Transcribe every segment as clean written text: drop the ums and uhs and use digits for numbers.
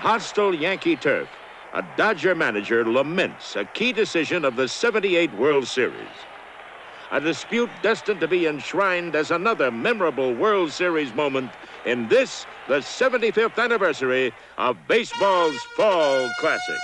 hostile Yankee turf, a Dodger manager laments a key decision of the '78 World Series. A dispute destined to be enshrined as another memorable World Series moment in this, the 75th anniversary of baseball's Fall Classic.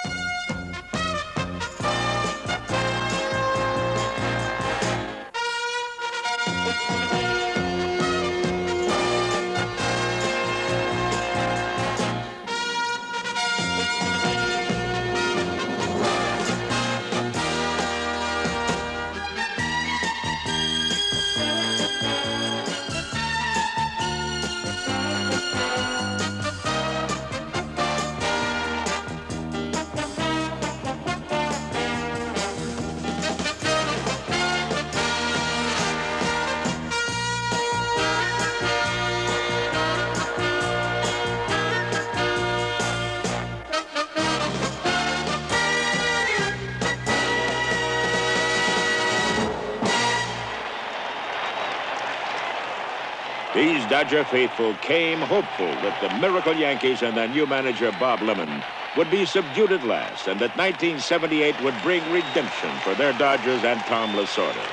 These Dodger faithful came hopeful that the miracle Yankees and their new manager, Bob Lemon, would be subdued at last and that 1978 would bring redemption for their Dodgers and Tom Lasorda.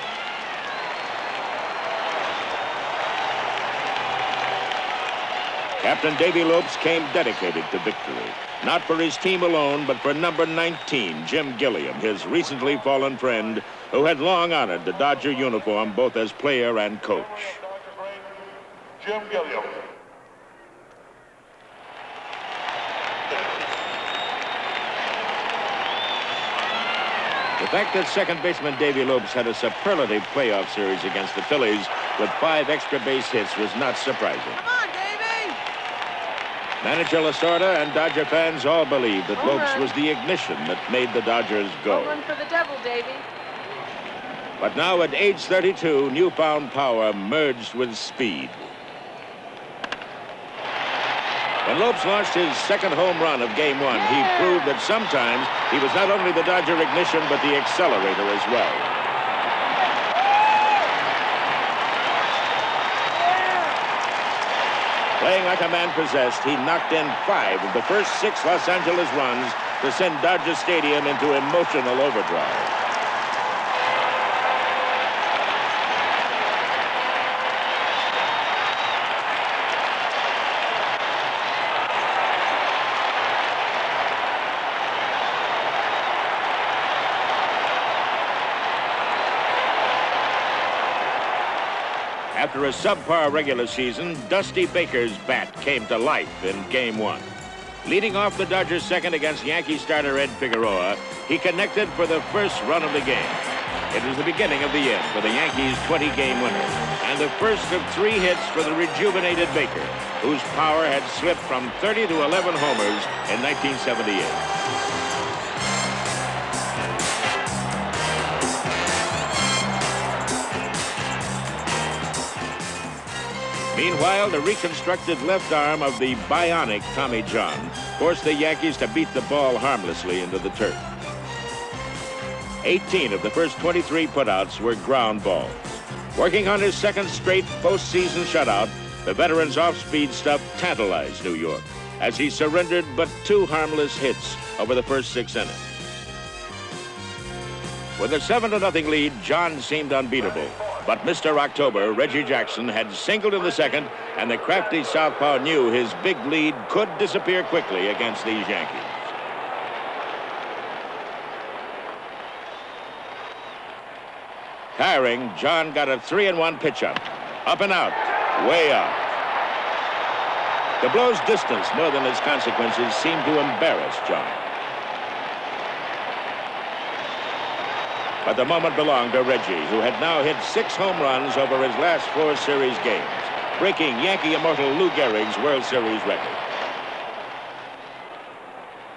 Captain Davy Lopes came dedicated to victory, not for his team alone, but for number 19, Jim Gilliam, his recently fallen friend, who had long honored the Dodger uniform both as player and coach. Jim Gilliam. The fact that second baseman Davy Lopes had a superlative playoff series against the Phillies with 5 extra base hits was not surprising. Come on, Davy! Manager Lasorda and Dodger fans all believed that Lopes was the ignition that made the Dodgers go. Home run for the devil, Davy. But now at age 32, newfound power merged with speed. When Lopes launched his second home run of Game 1, he proved that sometimes he was not only the Dodger ignition, but the accelerator as well. Playing like a man possessed, he knocked in 5 of the first 6 Los Angeles runs to send Dodger Stadium into emotional overdrive. After a subpar regular season, Dusty Baker's bat came to life in Game 1. Leading off the Dodgers' second against Yankee starter Ed Figueroa, he connected for the first run of the game. It was the beginning of the end for the Yankees' 20-game winner, and the first of 3 hits for the rejuvenated Baker, whose power had slipped from 30 to 11 homers in 1978. Meanwhile, the reconstructed left arm of the bionic Tommy John forced the Yankees to beat the ball harmlessly into the turf. 18 of the first 23 putouts were ground balls. Working on his second straight postseason shutout, the veteran's off-speed stuff tantalized New York as he surrendered but 2 harmless hits over the first 6 innings. With a 7-0 lead, John seemed unbeatable. But Mr. October, Reggie Jackson, had singled in the second, and the crafty southpaw knew his big lead could disappear quickly against these Yankees. Tiring, John got a 3-1 pitch up and out, way out. The blow's distance more than its consequences seemed to embarrass John. But the moment belonged to Reggie, who had now hit 6 home runs over his last 4 series games, breaking Yankee immortal Lou Gehrig's World Series record.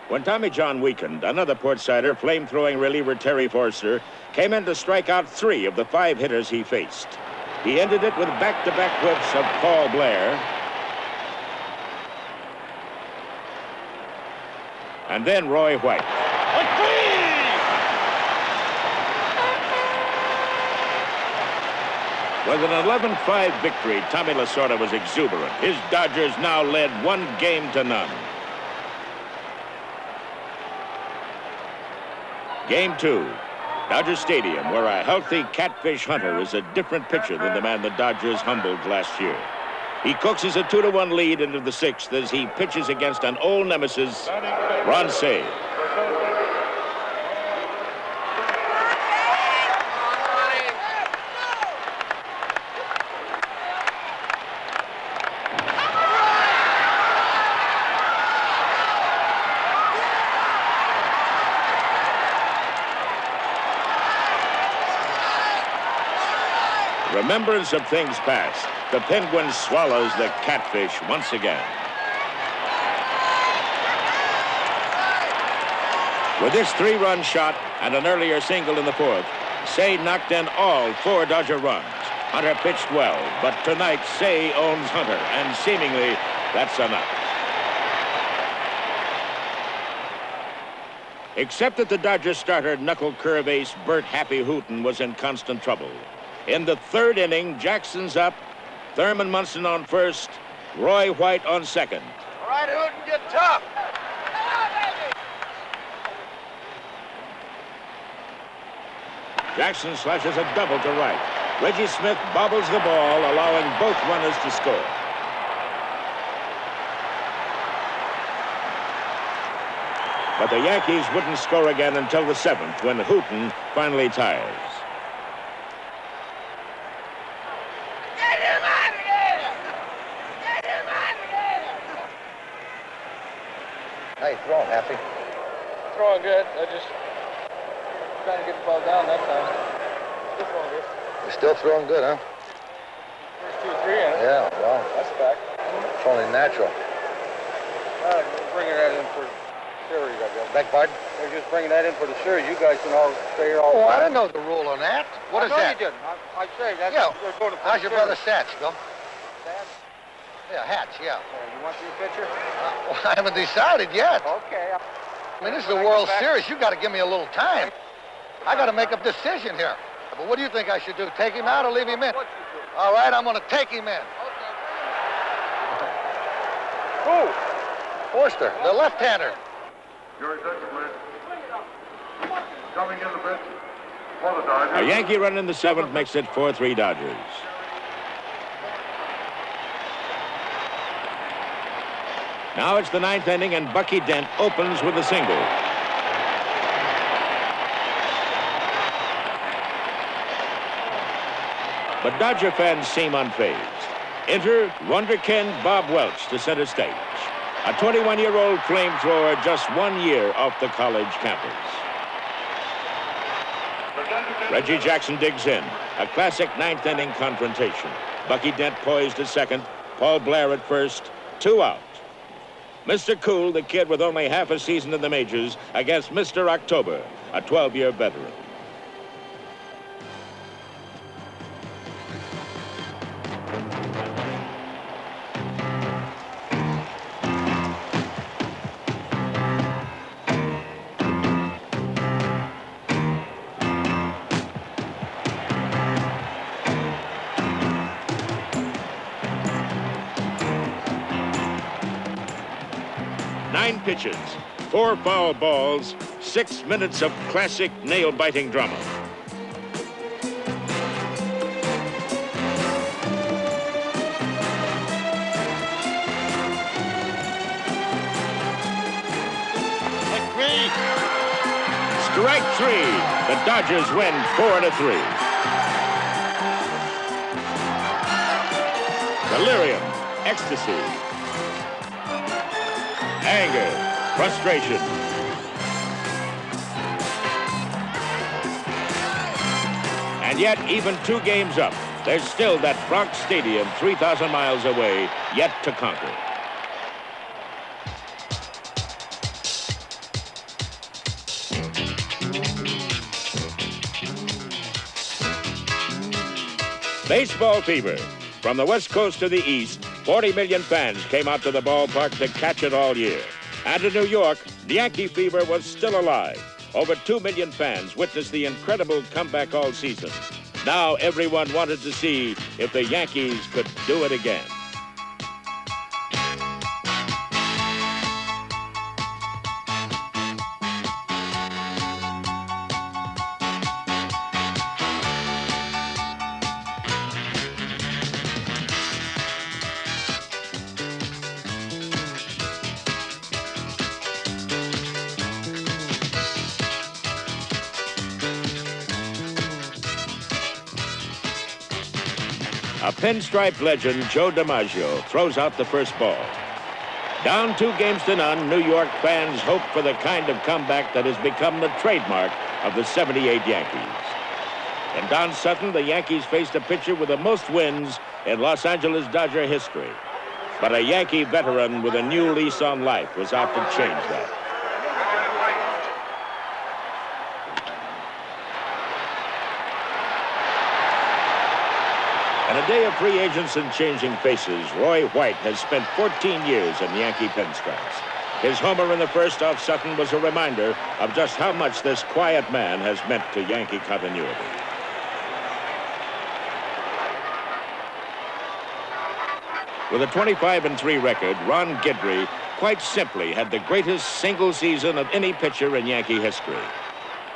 When Tommy John weakened, another Port-Sider, flame-throwing reliever Terry Forster, came in to strike out 3 of the 5 hitters he faced. He ended it with back-to-back whiffs of Paul Blair, and then Roy White. With an 11-5 victory, Tommy Lasorda was exuberant. His Dodgers now led 1-0. Game 2, Dodger Stadium, where a healthy catfish hunter is a different pitcher than the man the Dodgers humbled last year. He coaxes a 2-1 lead into the 6th as he pitches against an old nemesis, Ron Cey. Remembrance of things past. The Penguin swallows the catfish once again. With this 3-run shot and an earlier single in the 4th, Cey knocked in all 4 Dodger runs. Hunter pitched well, but tonight Cey owns Hunter, and seemingly that's enough. Except that the Dodger starter knuckle curve ace Bert Happy Hooton was in constant trouble. In the 3rd inning, Jackson's up, Thurman Munson on first, Roy White on second. All right, Hooton, get tough. Jackson slashes a double to right. Reggie Smith bobbles the ball, allowing both runners to score. But the Yankees wouldn't score again until the 7th, when Hooton finally tires. How you throwing, Happy? Throwing good. I just trying to get the ball down that time. Still throwing good. You're still throwing good, huh? First 2 or 3 in it. Yeah, well, That's a fact. it's only natural. We're bringing that in for series, I guess. Beg pardon? We're just bringing that in for the series. You guys can all stay here all Oh, the I time. didn't know the rule on that. What is I know that? you didn't. I say that's Yeah. we're going to for How's the your brother series. Sats, Bill? Dad? Yeah, Hats, yeah. You want to be a pitcher? Well, I haven't decided yet. Okay. I mean, this is the World Series. You got to give me a little time. I got to make a decision here. But what do you think I should do? Take him out or leave him in? What you do? All right, I'm going to take him in. Who? Forster, the left-hander. George Dutton, coming in the bench for the A Dodgers. Yankee run in the 7th makes it 4-3 Dodgers. Now it's the 9th inning, and Bucky Dent opens with a single. But Dodger fans seem unfazed. Enter wonderkind Bob Welch to center stage. A 21-year-old flamethrower just 1 year off the college campus. Reggie Jackson digs in. A classic 9th inning confrontation. Bucky Dent poised at second. Paul Blair at first. 2 out. Mr. Cool, the kid with only half a season in the majors, against Mr. October, a 12-year veteran. Nine pitches, 4 foul balls, 6 minutes of classic nail-biting drama. Strike 3. The Dodgers win 4-3. Delirium, ecstasy, anger, frustration. And yet, even 2 games up, there's still that Bronx Stadium 3,000 miles away, yet to conquer. Baseball fever. From the West Coast to the East, 40 million fans came out to the ballpark to catch it all year. And in New York, the Yankee fever was still alive. Over 2 million fans witnessed the incredible comeback all season. Now everyone wanted to see if the Yankees could do it again. A pinstripe legend, Joe DiMaggio, throws out the first ball. Down 2-0, New York fans hope for the kind of comeback that has become the trademark of the '78 Yankees. In Don Sutton, the Yankees faced a pitcher with the most wins in Los Angeles Dodger history. But a Yankee veteran with a new lease on life was out to change that. In a day of free agents and changing faces, Roy White has spent 14 years in Yankee pinstripes. His homer in the first off Sutton was a reminder of just how much this quiet man has meant to Yankee continuity. With a 25-3 record, Ron Guidry quite simply had the greatest single season of any pitcher in Yankee history.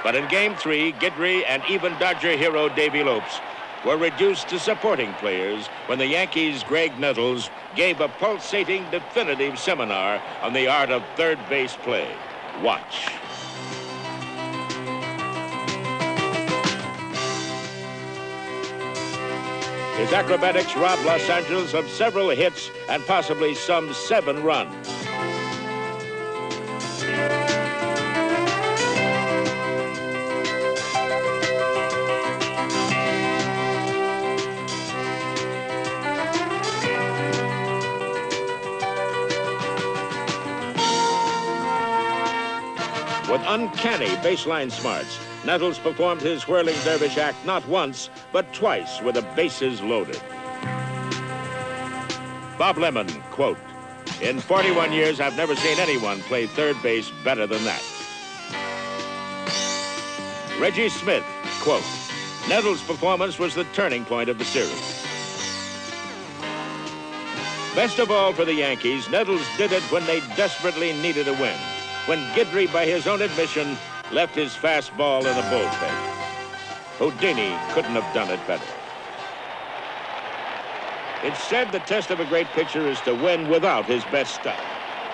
But in Game 3, Guidry and even Dodger hero Davy Lopes were reduced to supporting players when the Yankees' Greg Nettles gave a pulsating, definitive seminar on the art of third base play. Watch. His acrobatics robbed Los Angeles of several hits and possibly some 7 runs. With uncanny baseline smarts, Nettles performed his whirling dervish act not once, but twice with the bases loaded. Bob Lemon, quote, "In 41 years, I've never seen anyone play third base better than that." Reggie Smith, quote, "Nettles' performance was the turning point of the series." Best of all for the Yankees, Nettles did it when they desperately needed a win. When Guidry, by his own admission, left his fastball in the bullpen. Houdini couldn't have done it better. It's said the test of a great pitcher is to win without his best stuff.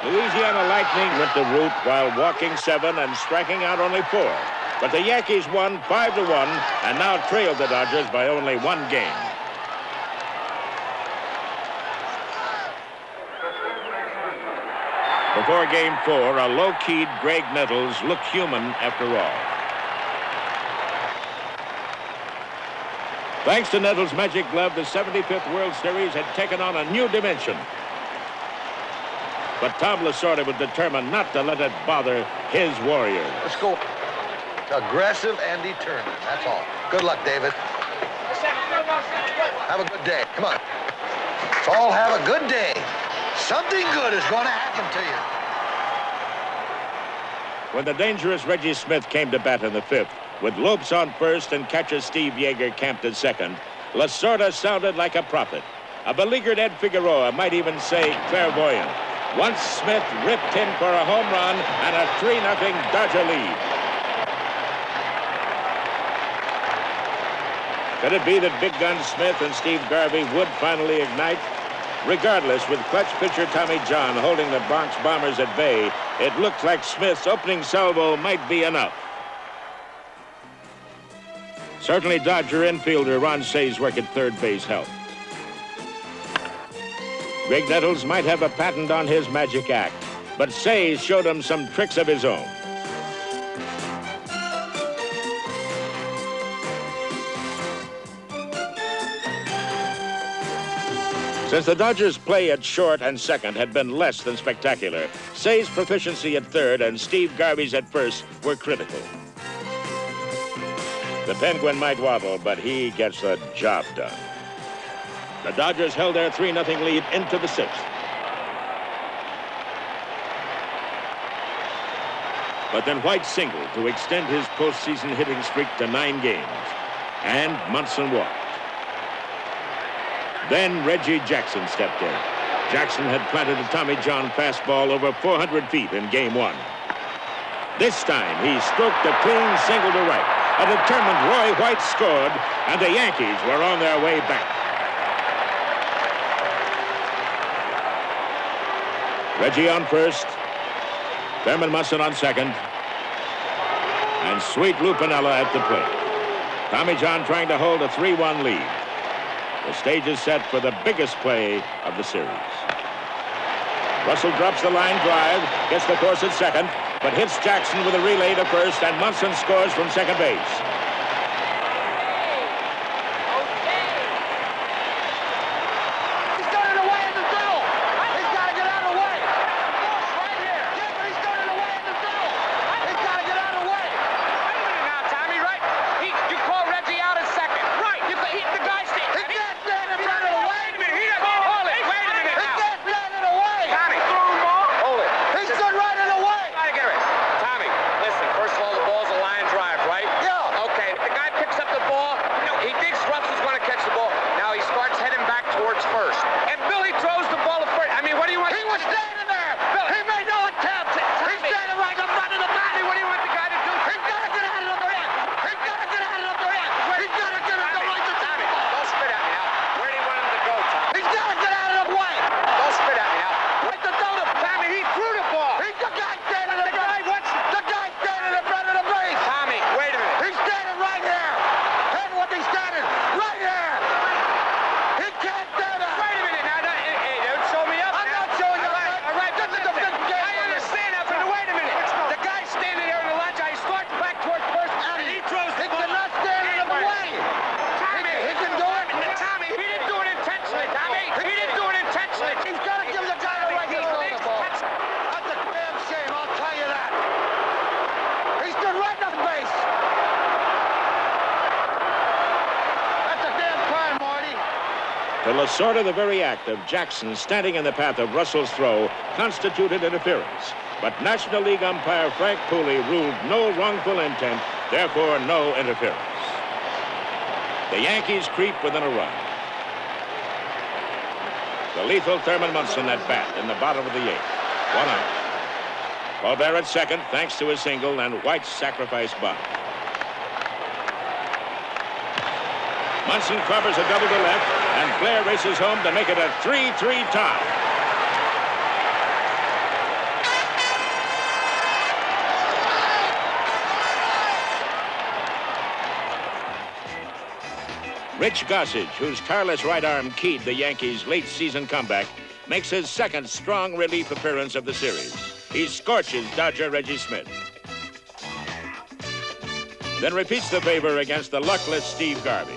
Louisiana Lightning went the route while walking 7 and striking out only 4. But the Yankees won 5-1 and now trailed the Dodgers by only 1 game. Before Game 4, a low-keyed Greg Nettles looked human after all. Thanks to Nettles' magic glove, the 75th World Series had taken on a new dimension. But Tom Lasorda was determined not to let it bother his Warriors. Let's go. Aggressive and determined, that's all. Good luck, David. Have a good day. Come on. Let's all have a good day. Something good is going to happen to you. When the dangerous Reggie Smith came to bat in the 5th, with Lopes on first and catcher Steve Yeager camped at second, Lasorda sounded like a prophet. A beleaguered Ed Figueroa might even say clairvoyant. Once Smith ripped in for a home run and a 3-0 Dodger lead. Could it be that big gun Smith and Steve Garvey would finally ignite? Regardless, with clutch pitcher Tommy John holding the Bronx Bombers at bay, it looked like Smith's opening salvo might be enough. Certainly Dodger infielder Ron Say's work at third base helped. Greg Nettles might have a patent on his magic act, but Say showed him some tricks of his own. Since the Dodgers' play at short and second had been less than spectacular, Say's proficiency at third and Steve Garvey's at first were critical. The Penguin might waddle, but he gets the job done. The Dodgers held their 3-0 lead into the 6th. But then White singled to extend his postseason hitting streak to 9 games, and Munson walked. Then Reggie Jackson stepped in. Jackson had planted a Tommy John fastball over 400 feet in Game 1. This time, he stroked a clean single to right. A determined Roy White scored, and the Yankees were on their way back. Reggie on first, Thurman Munson on second, and Sweet Lou Piniella at the plate. Tommy John trying to hold a 3-1 lead. The stage is set for the biggest play of the series. Russell drops the line drive, gets the course at second, but hits Jackson with a relay to first, and Munson scores from second base. To Lasorda, the very act of Jackson standing in the path of Russell's throw constituted interference. But National League umpire Frank Pooley ruled no wrongful intent, therefore no interference. The Yankees creep within a run. The lethal Thurman Munson at bat in the bottom of the eighth. 1 out. Colbert at second, thanks to his single and White's sacrifice bunt. Munson covers a double to left, and Blair races home to make it a 3-3 tie. Rich Gossage, whose tireless right arm keyed the Yankees' late-season comeback, makes his second strong relief appearance of the series. He scorches Dodger Reggie Smith. Then repeats the favor against the luckless Steve Garvey.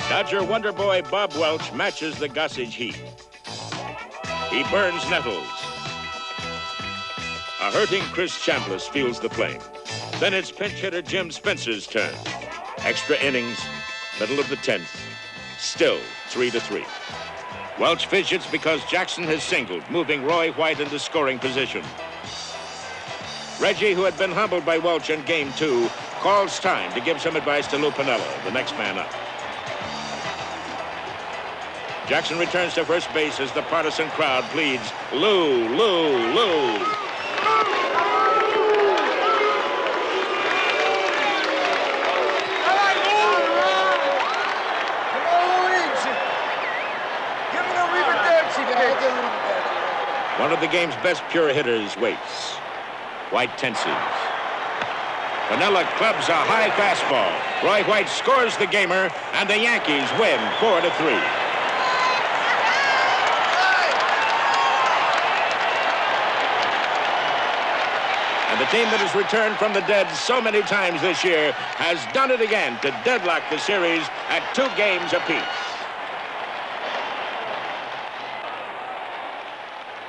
Dodger wonder boy Bob Welch matches the Gossage heat. He burns Nettles. A hurting Chris Chambliss feels the flame. Then it's pinch hitter Jim Spencer's turn. Extra innings, middle of the 10th. Still 3-3. Welch fidgets because Jackson has singled, moving Roy White into scoring position. Reggie, who had been humbled by Welch in Game 2, calls time to give some advice to Lou Piniella, the next man up. Jackson returns to first base as the partisan crowd pleads, Lou, Lou, Lou. One of the game's best pure hitters waits. White tenses. Piniella clubs a high fastball. Roy White scores the gamer, and the Yankees win 4-3. And the team that has returned from the dead so many times this year has done it again to deadlock the series at 2 games apiece.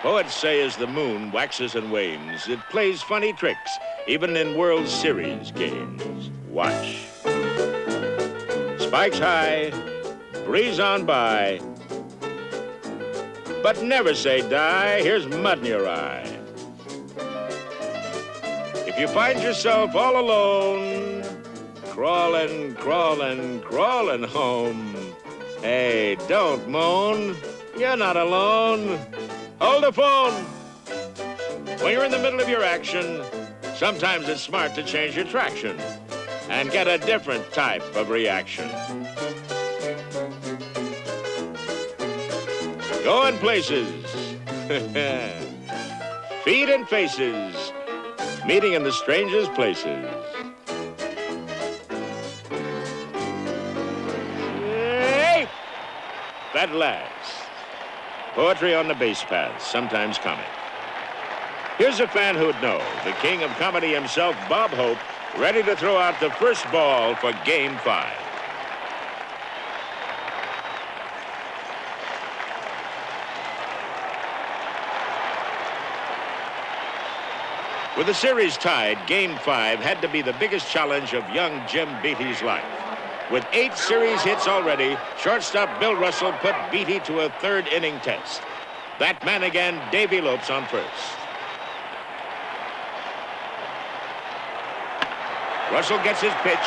Poets say as the moon waxes and wanes, it plays funny tricks, even in World Series games. Watch. Spikes high, breeze on by, but never say die, here's mud in your eye. If you find yourself all alone, crawling, crawling, crawling home, hey, don't moan, you're not alone. Hold the phone. When you're in the middle of your action, sometimes it's smart to change your traction and get a different type of reaction. Going places, feet and faces, meeting in the strangest places. At last. Poetry on the base paths, sometimes comic. Here's a fan who'd know. The king of comedy himself, Bob Hope, ready to throw out the first ball for Game 5. With the series tied, Game 5 had to be the biggest challenge of young Jim Beatty's life. With 8 series hits already, shortstop Bill Russell put Beatty to a third-inning test. That man again, Davy Lopes on first. Russell gets his pitch.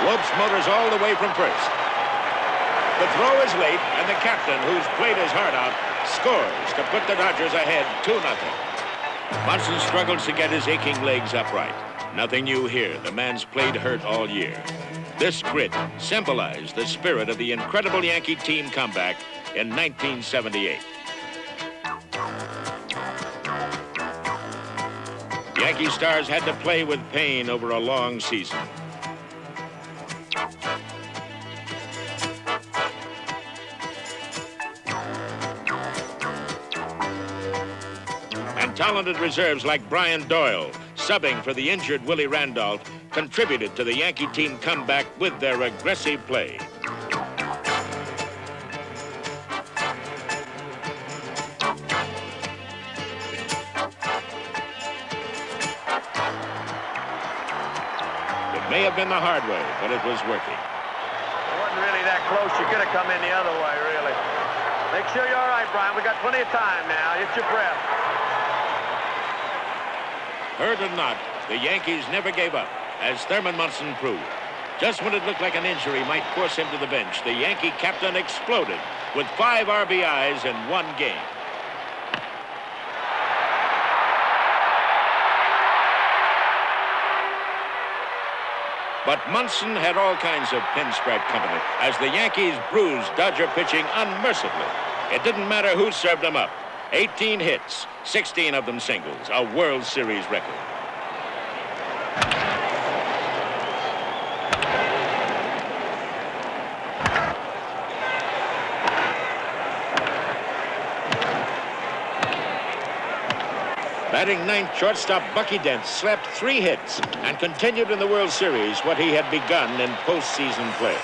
Lopes motors all the way from first. The throw is late, and the captain, who's played his heart out, scores to put the Dodgers ahead 2-0. Munson struggles to get his aching legs upright. Nothing new here. The man's played hurt all year. This grit symbolized the spirit of the incredible Yankee team comeback in 1978. Yankee stars had to play with pain over a long season. And talented reserves like Brian Doyle, subbing for the injured Willie Randolph, contributed to the Yankee team comeback with their aggressive play. May have been the hard way, but it was working. It wasn't really that close. You could have come in the other way, really. Make sure you're all right, Brian. We got plenty of time now. Get your breath. Hurt or not, the Yankees never gave up, as Thurman Munson proved. Just when it looked like an injury might force him to the bench, the Yankee captain exploded with 5 RBIs in 1 game. But Munson had all kinds of pinstripe company as the Yankees bruised Dodger pitching unmercifully. It didn't matter who served them up. 18 hits, 16 of them singles, a World Series record. Batting ninth, shortstop Bucky Dent slapped 3 hits and continued in the World Series what he had begun in postseason play.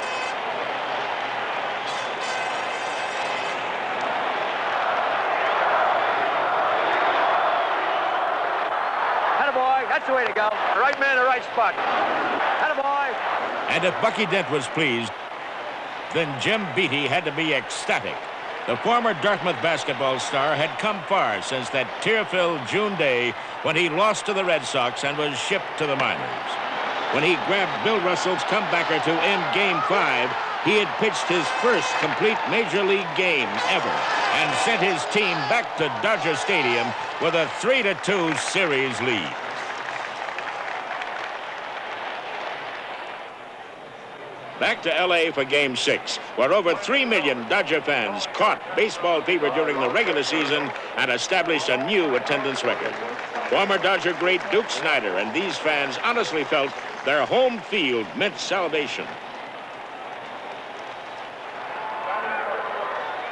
Attaboy, that's the way to go. The right man, the right spot. Attaboy. And if Bucky Dent was pleased, then Jim Beatty had to be ecstatic. The former Dartmouth basketball star had come far since that tear-filled June day when he lost to the Red Sox and was shipped to the minors. When he grabbed Bill Russell's comebacker to end Game 5, he had pitched his first complete Major League game ever and sent his team back to Dodger Stadium with a 3-2 series lead. Back to L.A. for Game 6, where over 3 million Dodger fans caught baseball fever during the regular season and established a new attendance record. Former Dodger great Duke Snider and these fans honestly felt their home field meant salvation.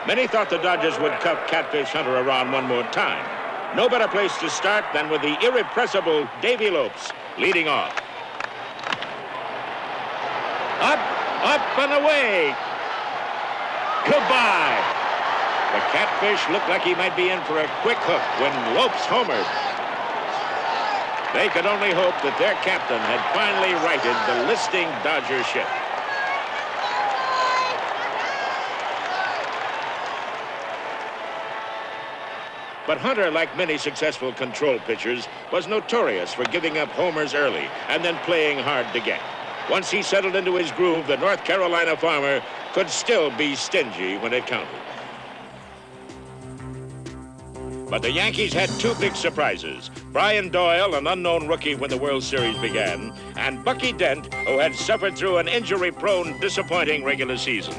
Many thought the Dodgers would cuff Catfish Hunter around one more time. No better place to start than with the irrepressible Davy Lopes leading off. Up and away. Goodbye. The Catfish looked like he might be in for a quick hook when Lopes homered. They could only hope that their captain had finally righted the listing Dodger ship. But Hunter, like many successful control pitchers, was notorious for giving up homers early and then playing hard to get. Once he settled into his groove, the North Carolina farmer could still be stingy when it counted. But the Yankees had 2 big surprises. Brian Doyle, an unknown rookie when the World Series began, and Bucky Dent, who had suffered through an injury-prone, disappointing regular season.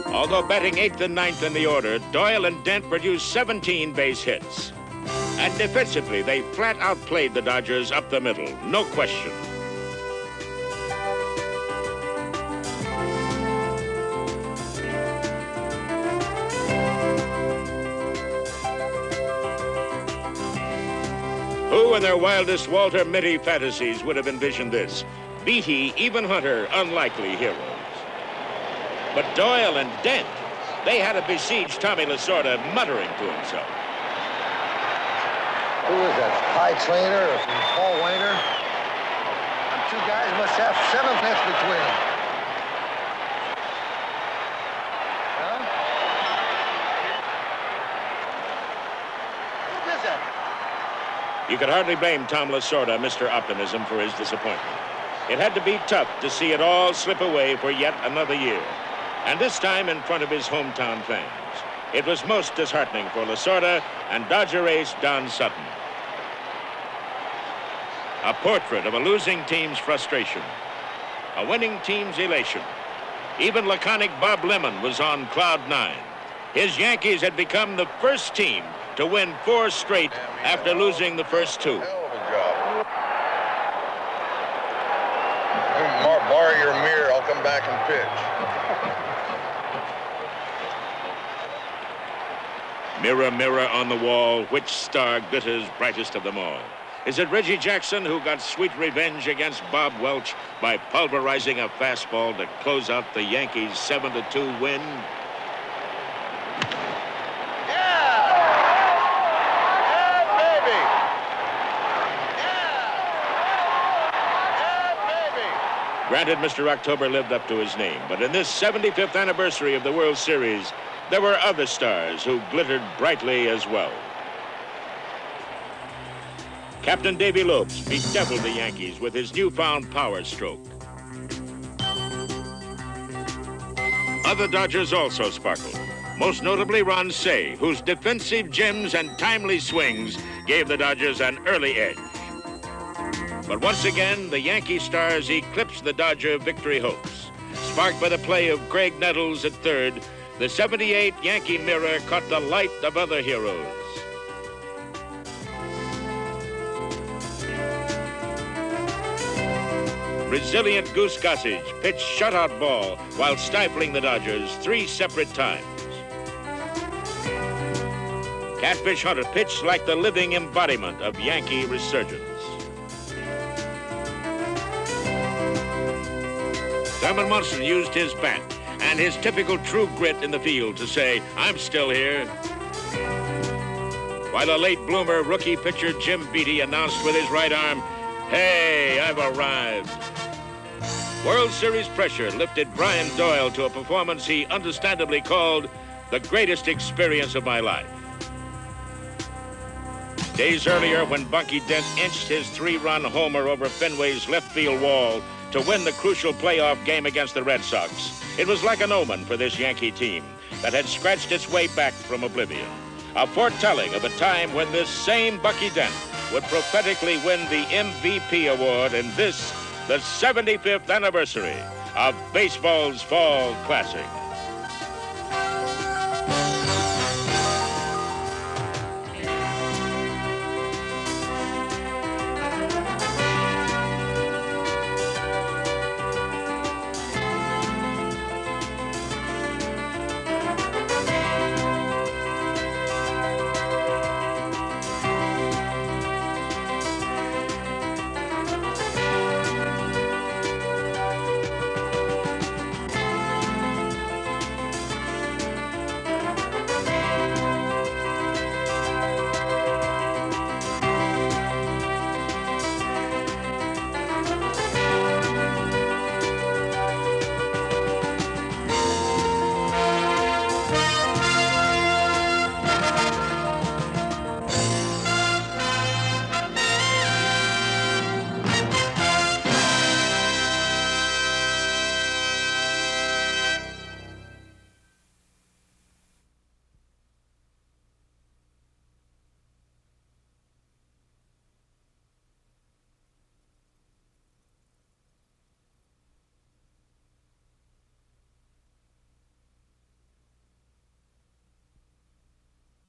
Although batting 8th and 9th in the order, Doyle and Dent produced 17 base hits. And defensively, they flat outplayed the Dodgers up the middle, no question. Who in their wildest Walter Mitty fantasies would have envisioned this? Beatty, even Hunter, unlikely heroes. But Doyle and Dent, they had to besiege Tommy Lasorda, muttering to himself. Who is that? Ty Trainer or Paul Wainer? Them two guys must have 7 minutes between them. Huh? Who is that? You could hardly blame Tom Lasorda, Mr. Optimism, for his disappointment. It had to be tough to see it all slip away for yet another year, and this time in front of his hometown fans. It was most disheartening for Lasorda and Dodger ace Don Sutton. A portrait of a losing team's frustration, a winning team's elation. Even laconic Bob Lemon was on cloud 9. His Yankees had become the first team to win 4 straight after losing the first 2. Hell of a job. Borrow your mirror, I'll come back and pitch. Mirror, mirror on the wall, which star glitters brightest of them all? Is it Reggie Jackson who got sweet revenge against Bob Welch by pulverizing a fastball to close out the Yankees' 7-2 win? Granted, Mr. October lived up to his name, but in this 75th anniversary of the World Series, there were other stars who glittered brightly as well. Captain Davy Lopes bedeviled the Yankees with his newfound power stroke. Other Dodgers also sparkled, most notably Ron Cey, whose defensive gems and timely swings gave the Dodgers an early edge. But once again, the Yankee stars eclipsed the Dodger victory hopes. Sparked by the play of Craig Nettles at third, the 78 Yankee mirror caught the light of other heroes. Resilient Goose Gossage pitched shutout ball while stifling the Dodgers 3 separate times. Catfish Hunter pitched like the living embodiment of Yankee resurgence. Thurman Munson used his bat and his typical true grit in the field to say, "I'm still here." While a late bloomer rookie pitcher Jim Beatty announced with his right arm, "Hey, I've arrived." World Series pressure lifted Brian Doyle to a performance he understandably called the greatest experience of my life. Days earlier, when Bunky Dent inched his 3-run homer over Fenway's left field wall to win the crucial playoff game against the Red Sox, it was like an omen for this Yankee team that had scratched its way back from oblivion. A foretelling of a time when this same Bucky Dent would prophetically win the MVP award in this, the 75th anniversary of baseball's Fall Classic.